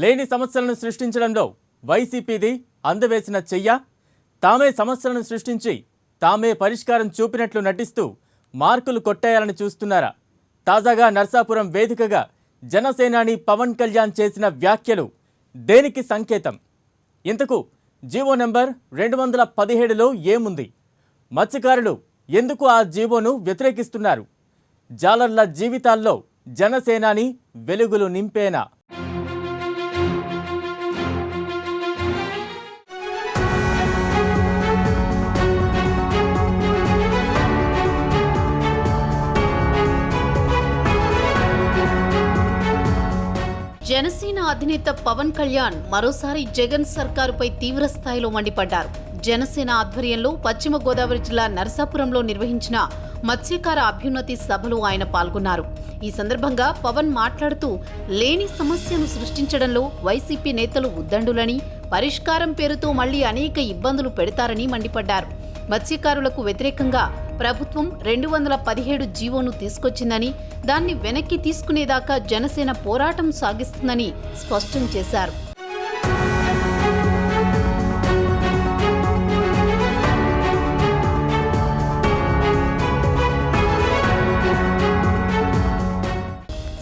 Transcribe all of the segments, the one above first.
లేని సమస్యలను సృష్టించడంలో వైసీపీది అందవేసిన చెయ్య. తామే సమస్యలను సృష్టించి తామే పరిష్కారం చూపినట్లు నటిస్తూ మార్కులు కొట్టేయాలని చూస్తున్నారా? తాజాగా నర్సాపురం వేదికగా జనసేనాని పవన్ కళ్యాణ్ చేసిన వ్యాఖ్యలు దేనికి సంకేతం? ఇంతకు జీవో నెంబర్ 217లో ఏముంది? మత్స్యకారులు ఎందుకు ఆ జీవోను వ్యతిరేకిస్తున్నారు? జాలర్ల జీవితాల్లో జనసేనాని వెలుగులు నింపేనా? జనసేన అధినేత పవన్ కళ్యాణ్ మరోసారి జగన్ సర్కారుపై తీవ్ర స్థాయిలో మండిపడ్డారు. జనసేన ఆధ్వర్యంలో పశ్చిమ గోదావరి జిల్లా నరసాపురంలో నిర్వహించిన మత్స్యకార అభ్యున్నతి సభలో ఆయన పాల్గొన్నారు. ఈ సందర్భంగా పవన్ మాట్లాడుతూ లేని సమస్యను సృష్టించడంలో వైసీపీ నేతలు ఉద్దండులని, పరిష్కారం పేరుతో మళ్లీ అనేక ఇబ్బందులు పెడతారని మండిపడ్డారు. మత్స్యకారులకు వ్యతిరేకంగా ప్రభుత్వం 217 జీవోను తీసుకొచ్చిందని, దాన్ని వెనక్కి తీసుకునేదాకా జనసేన పోరాటం సాగిస్తుందని స్పష్టం చేశారు.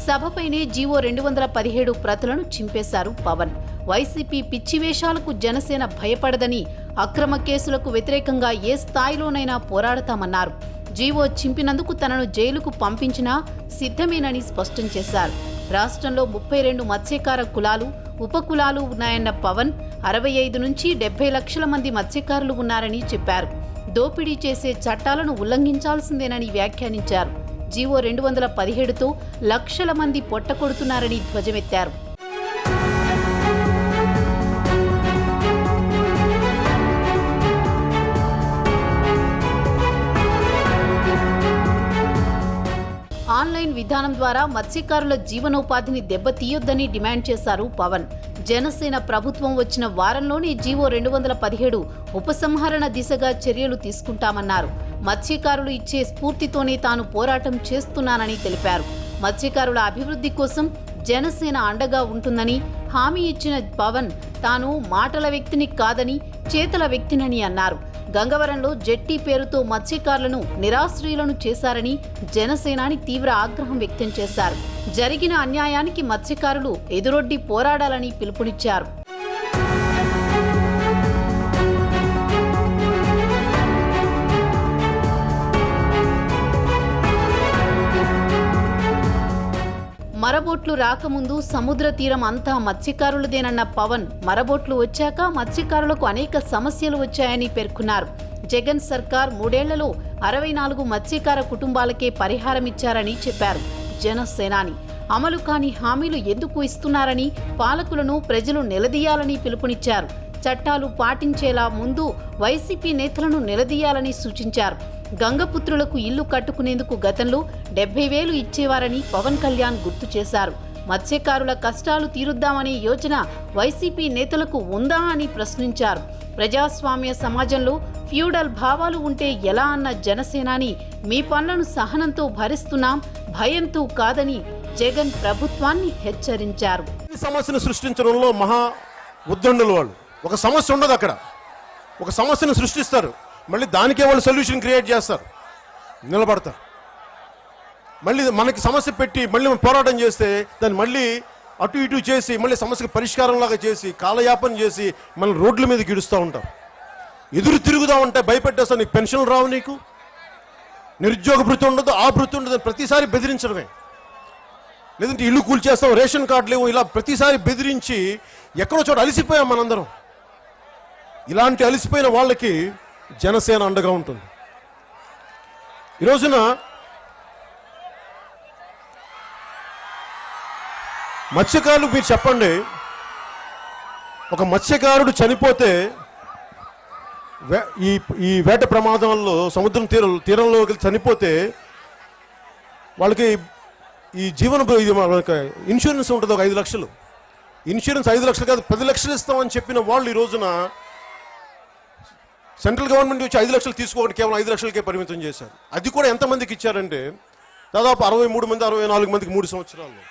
సభపైనే జీవో 217 ప్రతులను చింపేశారు పవన్. వైసీపీ పిచ్చివేషాలకు జనసేన భయపడదని, అక్రమ కేసులకు వ్యతిరేకంగా ఏ స్థాయిలోనైనా పోరాడతామన్నారు. జీవో చింపినందుకు తనను జైలుకు పంపించినా సిద్ధమేనని స్పష్టం చేశారు. రాష్ట్రంలో 32 మత్స్యకార కులాలు, ఉపకులాలు ఉన్నాయన్న పవన్ 65 నుంచి 70 లక్షల మంది మత్స్యకారులు ఉన్నారని చెప్పారు. దోపిడీ చేసే చట్టాలను ఉల్లంఘించాల్సిందేనని వ్యాఖ్యానించారు. జీవో 217తో లక్షల మంది పొట్టకొడుతున్నారని ధ్వజమెత్తారు. ఆన్లైన్ విధానం ద్వారా మత్స్యకారుల జీవనోపాధిని దెబ్బతీయొద్దని డిమాండ్ చేశారు పవన్. జనసేన ప్రభుత్వం వచ్చిన వారంలోనే జీవో 217 ఉపసంహరణ దిశగా చర్యలు తీసుకుంటామన్నారు. మత్స్యకారులు ఇచ్చే స్ఫూర్తితోనే తాను పోరాటం చేస్తున్నానని తెలిపారు. మత్స్యకారుల అభివృద్ధి కోసం జనసేన అండగా ఉంటుందని హామీ ఇచ్చిన పవన్ తాను మాటల వ్యక్తిని కాదని చేతల వ్యక్తినని అన్నారు. గంగవరంలో జెట్టి పేరుతో మత్స్యకారులను నిరాశ్రయులను చేశారని జనసేనాని తీవ్ర ఆగ్రహం వ్యక్తం చేశారు. జరిగిన అన్యాయానికి మత్స్యకారులు ఎదురొడ్డి పోరాడాలని పిలుపునిచ్చారు. మరబోట్లు రాకముందు సముద్ర తీరం అంతా మత్స్యకారులదేనన్న పవన్, మరబోట్లు వచ్చాక మత్స్యకారులకు అనేక సమస్యలు వచ్చాయని పేర్కొన్నారు. జగన్ సర్కార్ 3 ఏళ్లలో 64 మత్స్యకార కుటుంబాలకే పరిహారం ఇచ్చారని చెప్పారు. జనసేనాని అమలు కాని హామీలు ఎందుకు ఇస్తున్నారని పాలకులను ప్రజలు నిలదీయాలని పిలుపునిచ్చారు. చట్టాలు పాటించేలా ముందు వైసీపీ నేతలను నిలదీయాలని సూచించారు. గంగపుత్రులకు ఇల్లు కట్టుకునేందుకు గతంలో 70,000 ఇచ్చేవారని పవన్ కళ్యాణ్ గుర్తు చేశారు. మత్స్యకారుల కష్టాలు తీరుద్దామనే యోచన వైసీపీ నేతలకు ఉందా అని ప్రశ్నించారు. ప్రజాస్వామ్య సమాజంలో ఫ్యూడల్ భావాలు ఉంటే ఎలా అన్న జనసేనాని, మీ పనులను సహనంతో భరిస్తున్నాం, భయంతో కాదని జగన్ ప్రభుత్వాన్ని హెచ్చరించారు. సమస్యను సృష్టించడంలో మహా ఉద్దండులు వాళ్ళు. ఒక సమస్య ఉండదు, అక్కడ ఒక సమస్యను సృష్టిస్తారు, మళ్ళీ దానికే వాళ్ళు సొల్యూషన్ క్రియేట్ చేస్తారు, నిలబడతారు. మళ్ళీ మనకి సమస్య పెట్టి మళ్ళీ పోరాటం చేస్తే దాన్ని మళ్ళీ అటు ఇటు చేసి మళ్ళీ సమస్యకు పరిష్కారంలాగా చేసి కాలయాపన చేసి మళ్ళీ రోడ్ల మీదకి ఇడుస్తూ ఉంటారు. ఎదురు తిరుగుతూ ఉంటే భయపెట్టేస్తా, నీకు పెన్షన్లు రావు, నీకు నిరుద్యోగ భృతి ఉండదు, ఆ భృతి ఉండదు, ప్రతిసారి బెదిరించడమే. లేదంటే ఇల్లు కూల్చేస్తాం, రేషన్ కార్డు లేవు, ఇలా ప్రతిసారి బెదిరించి ఎక్కడో చోట అలసిపోయాం మనందరం. ఇలాంటి అలసిపోయిన వాళ్ళకి జనసేన అండగా ఉంటుంది. ఈ రోజున మత్స్యకారులు మీరు చెప్పండి, ఒక మత్స్యకారుడు చనిపోతే ఈ వేట ప్రమాదంలో సముద్రం తీరంలోకి చనిపోతే వాళ్ళకి ఈ ఇన్సూరెన్స్ ఉంటుంది, ఒక 5 లక్షలు. ఇన్సూరెన్స్ 5 లక్షలు కాదు 10 లక్షలు ఇస్తామని చెప్పిన వాళ్ళు ఈ రోజున సెంట్రల్ గవర్నమెంట్ వచ్చి 5 లక్షలు తీసుకోవడం కేవలం 5 లక్షలకే పరిమితం చేశారు. అది కూడా ఎంతమందికి ఇచ్చారంటే దాదాపు 63 మంది 64 మందికి 3 సంవత్సరాల్లో.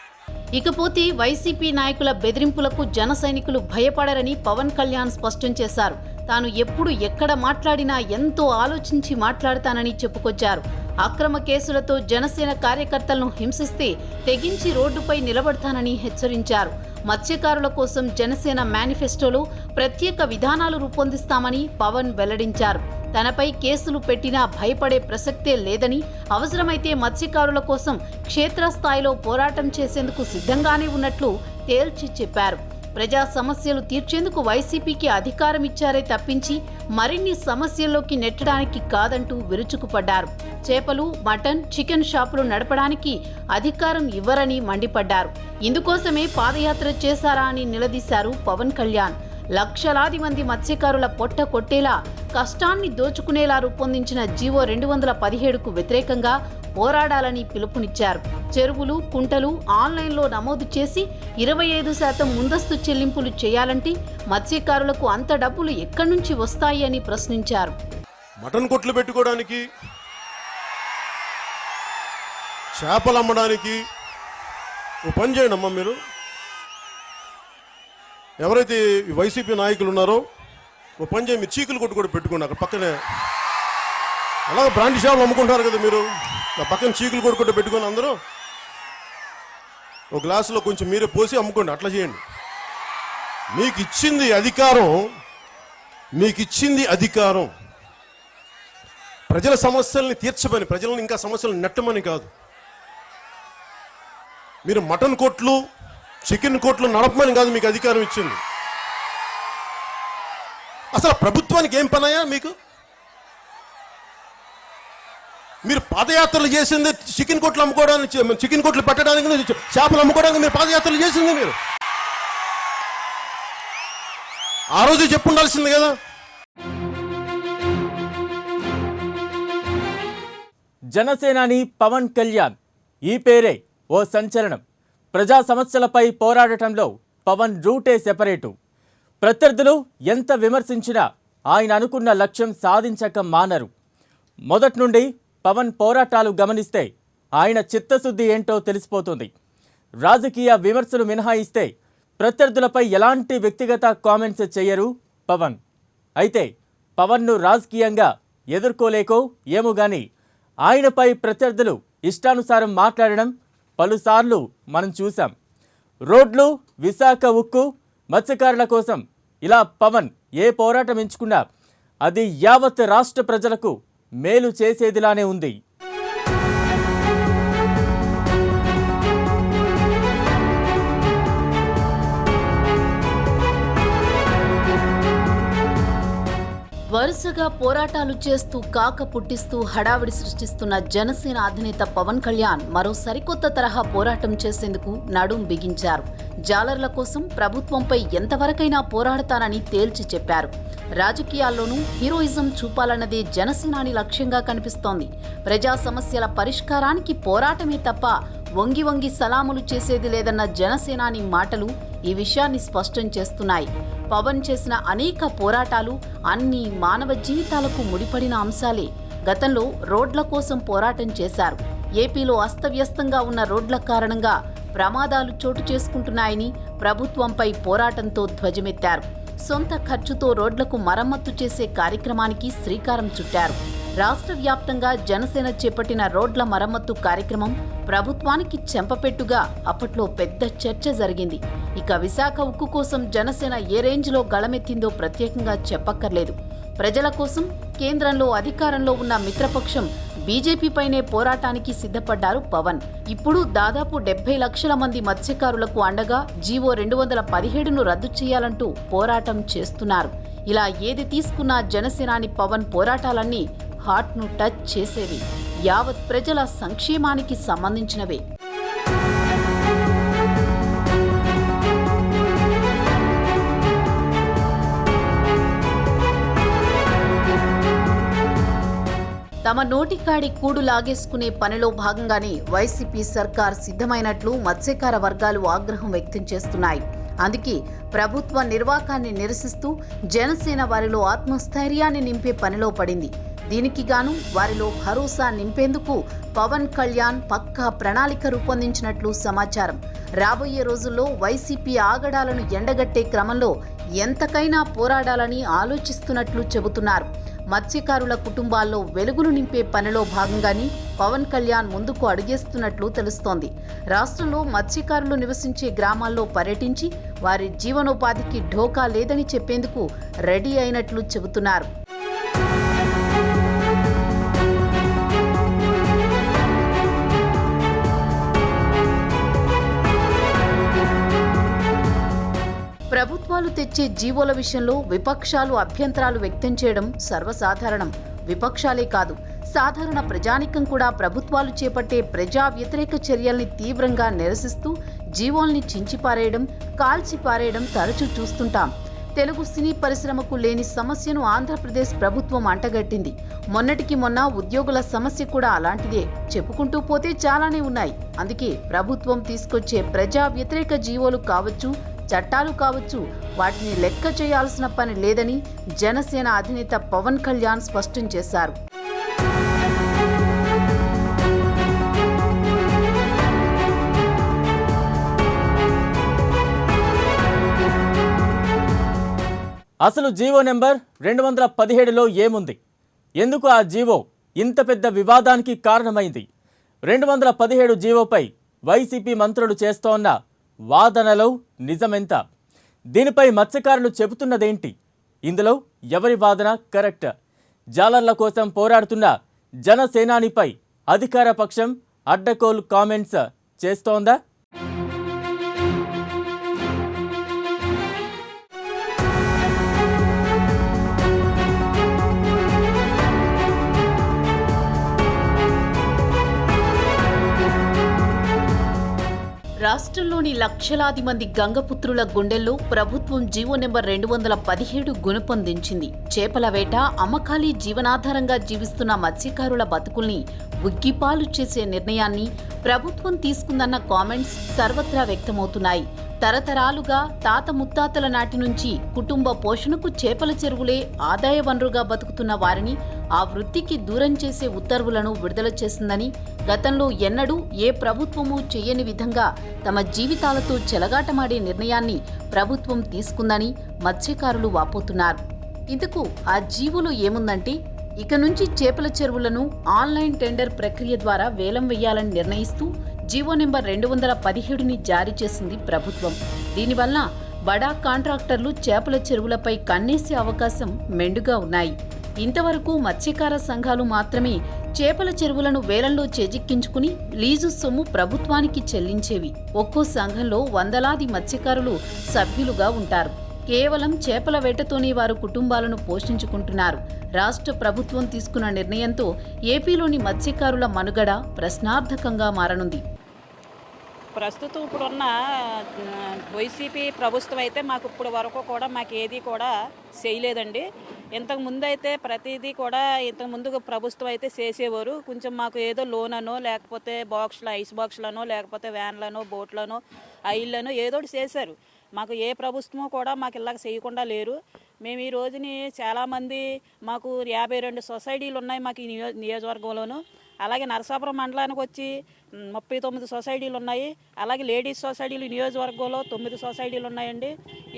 ఇకపోతే వైసీపీ నాయకుల బెదిరింపులకు జన సైనికులు భయపడరని పవన్ కళ్యాణ్ స్పష్టం చేశారు. తాను ఎప్పుడు ఎక్కడ మాట్లాడినా ఎంతో ఆలోచించి మాట్లాడతానని చెప్పుకొచ్చారు. అక్రమ కేసులతో జనసేన కార్యకర్తలను హింసిస్తే తెగించి రోడ్డుపై నిలబడతానని హెచ్చరించారు. మత్స్యకారుల కోసం జనసేన మేనిఫెస్టోలో ప్రత్యేక విధానాలు రూపొందిస్తామని పవన్ వెల్లడించారు. తనపై కేసులు పెట్టినా భయపడే ప్రసక్తే లేదని, అవసరమైతే మత్స్యకారుల కోసం క్షేత్రస్థాయిలో పోరాటం చేసేందుకు సిద్ధంగానే ఉన్నట్లు తేల్చి చెప్పారు. ప్రజా సమస్యలు తీర్చేందుకు వైసీపీకి అధికారం ఇచ్చారే తప్పించి మరిన్ని సమస్యల్లోకి నెట్టడానికి కాదంటూ విరుచుకుపడ్డారు. చేపలు, మటన్, చికెన్ షాపులు నడపడానికి అధికారం ఇవ్వరని మండిపడ్డారు. ఇందుకోసమే పాదయాత్ర చేశారా అని నిలదీశారు పవన్ కళ్యాణ్. లక్షలాది మంది మత్స్యకారుల పొట్ట కొట్టేలా, కష్టాన్ని దోచుకునేలా రూపొందించిన జీవో 217కు వ్యతిరేకంగా పోరాడాలని పిలుపునిచ్చారు. చెరువులు, కుంటలు ఆన్లైన్లో నమోదు చేసి 25% ముందస్తు చెల్లింపులు చేయాలంటే మత్స్యకారులకు అంత డబ్బులు ఎక్కడి నుంచి వస్తాయి అని ప్రశ్నించారు. మటన్ కొట్లు పెట్టుకోవడానికి, చేపలు అమ్మడానికి ఓ పని చేయండి అమ్మా. మీరు ఎవరైతే వైసీపీ నాయకులు ఉన్నారో ఓ పని చేయండి, మీరు చీకులు కొట్టు కూడా పెట్టుకోండి. అక్కడ పక్కనే అలాగే బ్రాండ్ షాపులు అమ్ముకుంటారు కదా, మీరు ఆ పక్కన చీకులు కొట్టుకుంటూ పెట్టుకొని అందరూ ఒక గ్లాసులో కొంచెం మీరే పోసి అమ్ముకోండి. అట్లా చేయండి. మీకు ఇచ్చింది అధికారం ప్రజల సమస్యల్ని తీర్చమని, ప్రజలను ఇంకా సమస్యలు నెట్టమని కాదు. మీరు మటన్ కోట్లు, చికెన్ కోట్లు నడపమని కాదు మీకు అధికారం ఇచ్చింది. అసలు ప్రభుత్వానికి ఏం పనయ్యా మీకు? మీరు పాదయాత్రలు చేసింది చికెన్ కోట్లు అమ్ముకోవడానికి, చికెన్ కోట్లు పెట్టడానికి, చేపలు అమ్ముకోవడానికి మీరు పాదయాత్రలు చేసింది. మీరు ఆ రోజు చెప్పుండాల్సింది కదా. జనసేనాని పవన్ కళ్యాణ్ ఈ పేరే ఓ సంచలనం. ప్రజా సమస్యలపై పోరాడటంలో పవన్ రూటే సెపరేటు. ప్రత్యర్థులు ఎంత విమర్శించినా ఆయన అనుకున్న లక్ష్యం సాధించక మానరు. మొదటి నుండి పవన్ పోరాటాలు గమనిస్తే ఆయన చిత్తశుద్ధి ఏంటో తెలిసిపోతుంది. రాజకీయ విమర్శలు మినహాయిస్తే ప్రత్యర్థులపై ఎలాంటి వ్యక్తిగత కామెంట్స్ చేయరు పవన్. అయితే పవన్ను రాజకీయంగా ఎదుర్కోలేకో ఏమో గాని ఆయనపై ప్రత్యర్థులు ఇష్టానుసారం మాట్లాడడం పలుసార్లు మనం చూసాం. రోడ్లు, విశాఖ ఉక్కు, మత్స్యకారుల కోసం ఇలా పవన్ ఏ పోరాటం ఎంచుకున్నా అది యావత్ రాష్ట్ర ప్రజలకు మేలు చేసేదిలానే ఉంది. వరుసగా పోరాటాలు చేస్తూ కాక పుట్టిస్తూ హడావిడి సృష్టిస్తున్న జనసేన అధినేత పవన్ కళ్యాణ్ మరో సరికొత్త తరహా పోరాటం చేసేందుకు నడుం బిగించారు. జాలర్ల కోసం ప్రభుత్వంపై ఎంతవరకైనా పోరాడతానని తేల్చి చెప్పారు. రాజకీయాల్లోనూ హీరోయిజం చూపాలన్నదే జనసేనాని లక్ష్యంగా కనిపిస్తోంది. ప్రజా సమస్యల పరిష్కారానికి పోరాటమే తప్ప వంగి వంగి సలాములు చేసేది లేదన్న జనసేనాని మాటలు ఈ విషయాన్ని స్పష్టం చేస్తున్నాయి. పవన్ చేసిన అనేక పోరాటాలు అన్ని మానవ జీవితాలకు ముడిపడిన అంశాలే. గతంలో రోడ్ల కోసం పోరాటం చేశారు. ఏపీలో అస్తవ్యస్తంగా ఉన్న రోడ్ల కారణంగా ప్రమాదాలు చోటు చేసుకుంటున్నాయని ప్రభుత్వంపై పోరాటంతో ధ్వజమెత్తారు. సొంత ఖర్చుతో రోడ్లకు మరమ్మతు చేసే కార్యక్రమానికి శ్రీకారం చుట్టారు. రాష్ట్ర వ్యాప్తంగా జనసేన చేపట్టిన రోడ్ల మరమ్మతు కార్యక్రమం ప్రభుత్వానికి చెంపపెట్టుగా అప్పట్లో పెద్ద చర్చ జరిగింది. ఇక విశాఖ ఉక్కు కోసం జనసేన ఏ రేంజ్లో గళమెత్తిందో ప్రత్యేకంగా చెప్పక్కర్లేదు. ప్రజల కోసం కేంద్రంలో అధికారంలో ఉన్న మిత్రపక్షం బీజేపీపైనే పోరాటానికి సిద్ధపడ్డారు పవన్. ఇప్పుడు దాదాపు 70 లక్షల మంది మత్స్యకారులకు అండగా జీవో 217ను రద్దు చేయాలంటూ పోరాటం చేస్తున్నారు. ఇలా ఏది తీసుకున్నా జనసేనాని పవన్ పోరాటాలన్నీ హార్ట్ను టచ్ చేసేవి, యావత్ ప్రజల సంక్షేమానికి సంబంధించినవే. తమ నోటికాడి కూడు లాగేసుకునే పనిలో భాగంగానే వైసీపీ సర్కార్ సిద్ధమైనట్లు మత్స్యకార వర్గాలు ఆగ్రహం వ్యక్తం చేస్తున్నాయి. అందుకే ప్రభుత్వ నిర్వాకాన్ని నిరసిస్తూ జనసేన వారిలో ఆత్మస్థైర్యాన్ని నింపే పనిలో పడింది. దీనికి గాను వారిలో భరోసా నింపేందుకు పవన్ కళ్యాణ్ పక్కా ప్రణాళిక రూపొందించినట్లు సమాచారం. రాబోయే రోజుల్లో వైసీపీ ఆగడాలను ఎండగట్టే క్రమంలో ఎంతకైనా పోరాడాలని ఆలోచిస్తున్నట్లు చెబుతున్నారు. మత్స్యకారుల కుటుంబాల్లో వెలుగులు నింపే పనిలో భాగంగానే పవన్ కళ్యాణ్ ముందుకు అడుగేస్తున్నట్లు తెలుస్తోంది. రాష్ట్రంలో మత్స్యకారులు నివసించే గ్రామాల్లో పర్యటించి వారి జీవనోపాధికి ఢోకా లేదని చెప్పేందుకు రెడీ అయినట్లు చెబుతున్నారు. ప్రభుత్వాలు తెచ్చే జీవోల విషయంలో విపక్షాలు అభ్యంతరాలు వ్యక్తం చేయడం సర్వసాధారణం. విపక్షాలే కాదు, సాధారణ ప్రజానీకం కూడా ప్రభుత్వాలు చేపట్టే ప్రజా వ్యతిరేక చర్యల్ని తీవ్రంగా నిరసిస్తూ జీవోల్ని చించిపారేయడం, కాల్చిపారేయడం తరచూ చూస్తుంటాం. తెలుగు సినీ పరిశ్రమకు లేని సమస్యను ఆంధ్రప్రదేశ్ ప్రభుత్వం అంటగట్టింది. మొన్నటికి మొన్న ఉద్యోగుల సమస్య కూడా అలాంటిదే. చెప్పుకుంటూ పోతే చాలానే ఉన్నాయి. అందుకే ప్రభుత్వం తీసుకొచ్చే ప్రజా వ్యతిరేక జీవోలు కావచ్చు, చట్టాలు కావచ్చు, వాటిని లెక్క చేయాల్సిన పని లేదని జనసేన అధినేత పవన్ కళ్యాణ్ స్పష్టం చేశారు. అసలు జీవో నెంబర్ 217లో ఏముంది? ఎందుకు ఆ జీవో ఇంత పెద్ద వివాదానికి కారణమైంది? 217 జీవోపై వైసీపీ మంత్రులు చేస్తోన్న వాదనలో నిజమెంత? దీనిపై మత్స్యకారులు చెబుతున్నదేంటి? ఇందులో ఎవరి వాదన కరెక్ట్? జాలర్ల కోసం పోరాడుతున్న జనసేనానిపై అధికార పక్షం అడ్డకోలు కామెంట్స్ చేస్తోందా? రాష్ట్రంలోని లక్షలాది మంది గంగపుత్రుల గుండెల్లో ప్రభుత్వం జీవో నెంబర్ 217 గుణపొందించింది. చేపల వేట, అమ్మకాలి జీవనాధారంగా జీవిస్తున్న మత్స్యకారుల బతుకుల్ని ఉగ్గిపాలు చేసే నిర్ణయాన్ని ప్రభుత్వం తీసుకుందన్న కామెంట్స్ సర్వత్రా వ్యక్తమవుతున్నాయి. తరతరాలుగా తాత ముత్తాతల నాటి నుంచి కుటుంబ పోషణకు చేపల చెరువులే ఆదాయ వనరుగా బతుకుతున్న వారిని ఆ వృత్తికి దూరం చేసే ఉత్తర్వులను విడుదల చేసిందని, గతంలో ఎన్నడూ ఏ ప్రభుత్వమూ చేయని విధంగా తమ జీవితాలతో చెలగాటమాడే నిర్ణయాన్ని ప్రభుత్వం తీసుకుందని మత్స్యకారులు వాపోతున్నారు. ఇందుకు ఆ జీవోలో ఏముందంటే, ఇక నుంచి చేపల చెరువులను ఆన్లైన్ టెండర్ ప్రక్రియ ద్వారా వేలం వేయాలని నిర్ణయిస్తూ జీవో నెంబర్ 217ని జారీ చేసింది ప్రభుత్వం. దీనివల్ల బడా కాంట్రాక్టర్లు చేపల చెరువులపై కన్నేసే అవకాశం మెండుగా ఉన్నాయి. ఇంతవరకు మత్స్యకార సంఘాలు మాత్రమే చేపల చెరువులను వేలంలో చేజిక్కించుకుని లీజు సొమ్ము ప్రభుత్వానికి చెల్లించేవి. ఒక్కో సంఘంలో వందలాది మత్స్యకారులు సభ్యులుగా ఉంటారు. కేవలం చేపల వేటతోనే వారు కుటుంబాలను పోషించుకుంటున్నారు. రాష్ట్ర ప్రభుత్వం తీసుకున్న నిర్ణయంతో ఏపీలోని మత్స్యకారుల మనుగడ ప్రశ్నార్థకంగా మారనుంది. ప్రస్తుతం ఇప్పుడున్న వైసీపీ ప్రభుత్వం అయితే మాకు ఇప్పుడు వరకు కూడా మాకు ఏది కూడా చేయలేదండి. ఇంతకుముందు అయితే ప్రతిదీ కూడా ఇంతకుముందు ప్రభుత్వం అయితే చేసేవారు. కొంచెం మాకు ఏదో లోన్ అనో, లేకపోతే బాక్స్లు, ఐస్ బాక్స్లనో, లేకపోతే వ్యాన్లనో, బోట్లనో, ఐళ్ళనో ఏదో ఒకటి చేశారు. మాకు ఏ ప్రభుత్వమో కూడా మాకు ఇలాగ చేయకుండా లేరు. మేము ఈ రోజుని చాలామంది, మాకు 52 సొసైటీలు ఉన్నాయి మాకు ఈ నియోజకవర్గంలోనూ. అలాగే నరసాపురం మండలానికి వచ్చి 39 సొసైటీలు ఉన్నాయి. అలాగే లేడీస్ సొసైటీలు నియోజకవర్గంలో 9 సొసైటీలు ఉన్నాయండి.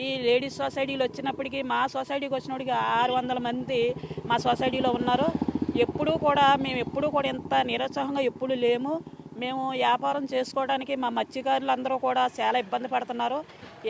ఈ లేడీస్ సొసైటీలు వచ్చినప్పటికీ మా సొసైటీకి వచ్చినప్పటికీ 600 మంది మా సొసైటీలో ఉన్నారు. మేము ఎప్పుడూ కూడా ఇంత నిరుత్సాహంగా ఎప్పుడు లేము. మేము వ్యాపారం చేసుకోవడానికి మా మత్స్యకారులు అందరూ కూడా చాలా ఇబ్బంది పడుతున్నారు.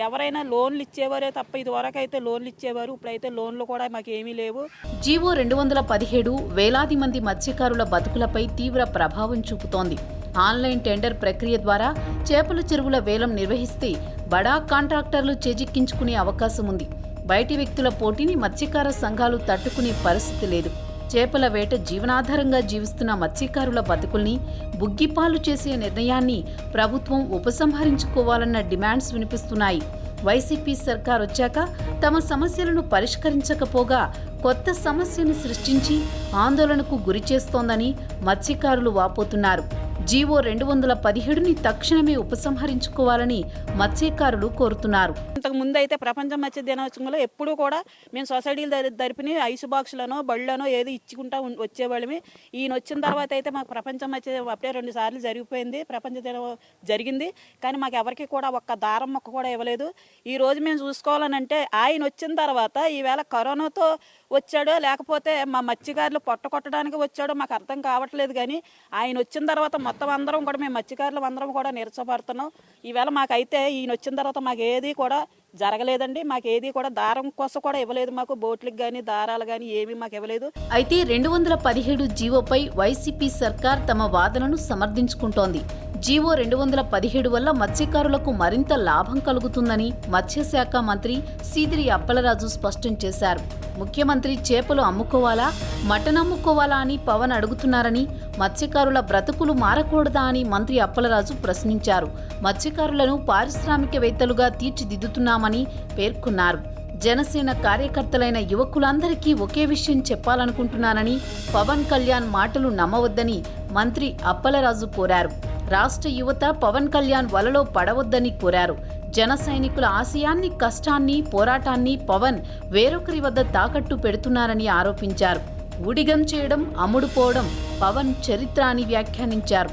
ఎవరైనా లోన్లు ఇచ్చేవారే తప్ప ఇదివరకు అయితే లోన్లు ఇచ్చేవారు, ఇప్పుడైతే లోన్లు కూడా మాకు ఏమీ లేవు. జీవో 217 వేలాది మంది మత్స్యకారుల బతుకులపై తీవ్ర ప్రభావం చూపుతోంది. ఆన్లైన్ టెండర్ ప్రక్రియ ద్వారా చేపల చెరువుల వేలం నిర్వహిస్తే బడా కాంట్రాక్టర్లు చేజిక్కించుకునే అవకాశం ఉంది. బయటి వ్యక్తుల పోటీని మత్స్యకార సంఘాలు తట్టుకునే పరిస్థితి లేదు. చేపల వేట జీవనాధారంగా జీవిస్తున్న మత్స్యకారుల బతుకుల్ని బుగ్గిపాలు చేసే నిర్ణయాన్ని ప్రభుత్వం ఉపసంహరించుకోవాలన్న డిమాండ్స్ వినిపిస్తున్నాయి. వైసీపీ సర్కార్ వచ్చాక తమ సమస్యలను పరిష్కరించకపోగా కొత్త సమస్యను సృష్టించి ఆందోళనకు గురిచేస్తోందని మత్స్యకారులు వాపోతున్నారు. జీవో 217ని తక్షణమే ఉపసంహరించుకోవాలని మత్స్యకారులు కోరుతున్నారు. ఇంతకు ముందు అయితే ప్రపంచ మత్స్య దినోత్సవంలో ఎప్పుడూ కూడా మేము సొసైటీల తరపుని ఐస్ బాక్సులను బళ్ళను ఏది ఇచ్చుకుంటా వచ్చేవాళ్ళమి. ఈయన వచ్చిన తర్వాత అయితే మాకు ప్రపంచ మత్స్య అప్పుడే 2 సార్లు జరిగిపోయింది, ప్రపంచ దినం జరిగింది, కానీ మాకు ఎవరికి కూడా ఒక్క దారం మొక్క కూడా ఇవ్వలేదు. ఈ రోజు మేము చూసుకోవాలనంటే ఆయన వచ్చిన తర్వాత ఈవేళ కరోనాతో వచ్చాడో లేకపోతే మా మత్స్యకారులు పొట్ట కొట్టడానికి వచ్చాడో మాకు అర్థం కావట్లేదు. కానీ ఆయన వచ్చిన తర్వాత మొత్తం అందరం కూడా మేము మత్స్యకారులు అందరం కూడా నిరసపడుతున్నాం. ఈవేళ మాకైతే ఈయన వచ్చిన తర్వాత మాకు ఏది కూడా జరగలేదండి. మాకు ఏది కూడా దారం కోసం కూడా ఇవ్వలేదు, మాకు బోట్లకు కానీ దారాలు కానీ ఏమీ మాకు ఇవ్వలేదు. అయితే 217 జీవోపై వైసీపీ సర్కార్ తమ వాదనను సమర్థించుకుంటోంది. జీవో 217 వల్ల మత్స్యకారులకు మరింత లాభం కలుగుతుందని మత్స్యశాఖ మంత్రి సీదిరి అప్పలరాజు స్పష్టం చేశారు. ముఖ్యమంత్రి చేపలు అమ్ముకోవాలా, మటన్ అమ్ముకోవాలా అని పవన్ అడుగుతున్నారని, మత్స్యకారుల బ్రతుకులు మారకూడదా అని మంత్రి అప్పలరాజు ప్రశ్నించారు. మత్స్యకారులను పారిశ్రామికవేత్తలుగా తీర్చిదిద్దుతున్నామని పేర్కొన్నారు. జనసేన కార్యకర్తలైన యువకులందరికీ ఒకే విషయం చెప్పాలనుకుంటున్నానని, పవన్ కళ్యాణ్ మాటలు నమ్మవద్దని మంత్రి అప్పలరాజు కోరారు. రాష్ట్ర యువత పవన్ కళ్యాణ్ వలలో పడవద్దని కోరారు. జన సైనికుల ఆశయాన్ని, కష్టాన్ని, పోరాటాన్ని పవన్ వేరొకరి వద్ద తాకట్టు పెడుతున్నారని ఆరోపించారు. ఊడిగం చేయడం, అమ్ముడుపోవడం పవన్ చరిత్ర అని వ్యాఖ్యానించారు.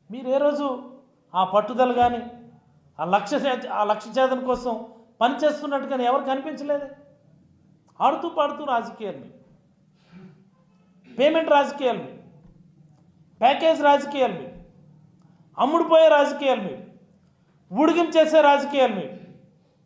మీరు ఏ రోజు ఆ పట్టుదల కానీ ఆ లక్ష్య ఛేదన కోసం పనిచేస్తున్నట్టు కానీ ఎవరు కనిపించలేదే. ఆడుతూ పాడుతూ రాజకీయాలు, పేమెంట్ రాజకీయాలు, ప్యాకేజ్ రాజకీయాలు, అమ్ముడుపోయే రాజకీయాలు, ఊడిగం చేసే రాజకీయాలు.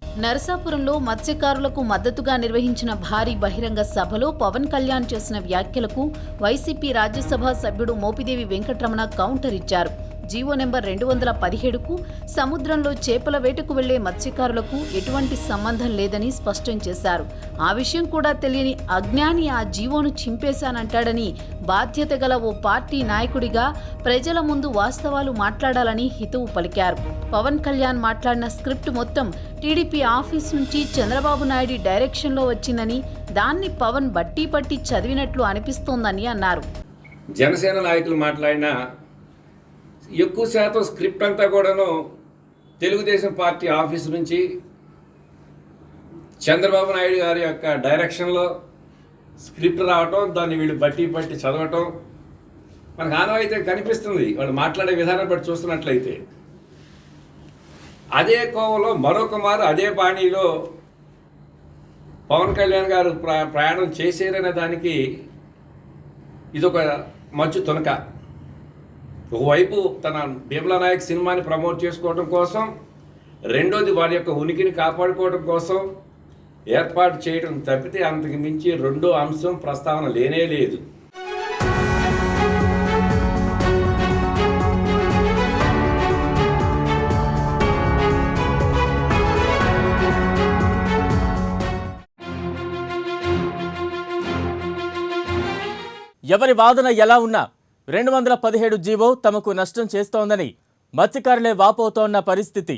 నరసాపురంలో మత్స్యకారులకు మద్దతుగా నిర్వహించిన భారీ బహిరంగ సభలో పవన్ కళ్యాణ్ చేసిన వ్యాఖ్యలకు వైసీపీ రాజ్యసభ సభ్యుడు మోపిదేవి వెంకటరమణ కౌంటర్ ఇచ్చారు. జీవో నెంబర్ 217కు సముద్రంలో చేపల వేటకు వెళ్లే మత్స్యకారులకు ఎటువంటి సంబంధం లేదని స్పష్టం చేశారు. ఆ విషయం కూడా తెలియని అజ్ఞాని ఆ జీవోను చింపేశానంటాడని, బాధ్యత గల ఓ పార్టీ నాయకుడిగా ప్రజల ముందు వాస్తవాలు మాట్లాడాలని హితవు పలికారు. పవన్ కళ్యాణ్ మాట్లాడిన స్క్రిప్ట్ మొత్తం టీడీపీ ఆఫీస్ నుంచి చంద్రబాబు నాయుడు డైరెక్షన్లో వచ్చిందని, దాన్ని పవన్ బట్టి పట్టి చదివినట్లు అనిపిస్తోందని అన్నారు. జనసేన నాయకులు మాట్లాడిన ఎక్కువ శాతం స్క్రిప్ట్ అంతా కూడాను తెలుగుదేశం పార్టీ ఆఫీస్ నుంచి చంద్రబాబు నాయుడు గారి యొక్క డైరెక్షన్లో స్క్రిప్ట్ రావటం, దాన్ని వీళ్ళు బట్టి పట్టి చదవటం మనకు ఆనవాయితీ కనిపిస్తుంది. వాళ్ళు మాట్లాడే విధానం బట్టి చూస్తున్నట్లయితే అదే కోవలో మరొక మారు అదే బాణీలో పవన్ కళ్యాణ్ గారు ప్రయాణం చేసేరనే దానికి ఇదొక మంచు తునక. ఒకవైపు తన భీమలా నాయక్ సినిమాని ప్రమోట్ చేసుకోవడం కోసం, రెండోది వారి యొక్క ఉనికిని కాపాడుకోవడం కోసం ఏర్పాటు చేయడం తప్పితే అంతకు మించి రెండో అంశం ప్రస్తావన లేనే లేదు. ఎవరి వాదన ఎలా ఉన్నా 217 జీవో తమకు నష్టం చేస్తోందని మత్స్యకారులే వాపోతోన్న పరిస్థితి.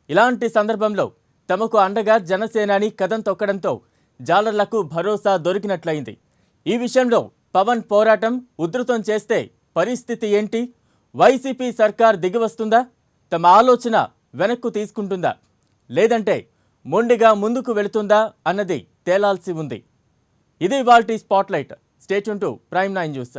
ఇలాంటి సందర్భంలో తమకు అండగా జనసేనాని కదం తొక్కడంతో జాలర్లకు భరోసా దొరికినట్లయింది. ఈ విషయంలో పవన్ పోరాటం ఉధృతం చేస్తే పరిస్థితి ఏంటి? వైసీపీ సర్కార్ దిగివస్తుందా? తమ ఆలోచన వెనక్కు తీసుకుంటుందా? లేదంటే మొండిగా ముందుకు వెళుతుందా అన్నది తేలాల్సి ఉంది. ఇది ఇవాల్టి spotlight. Stay tune to prime 9 news.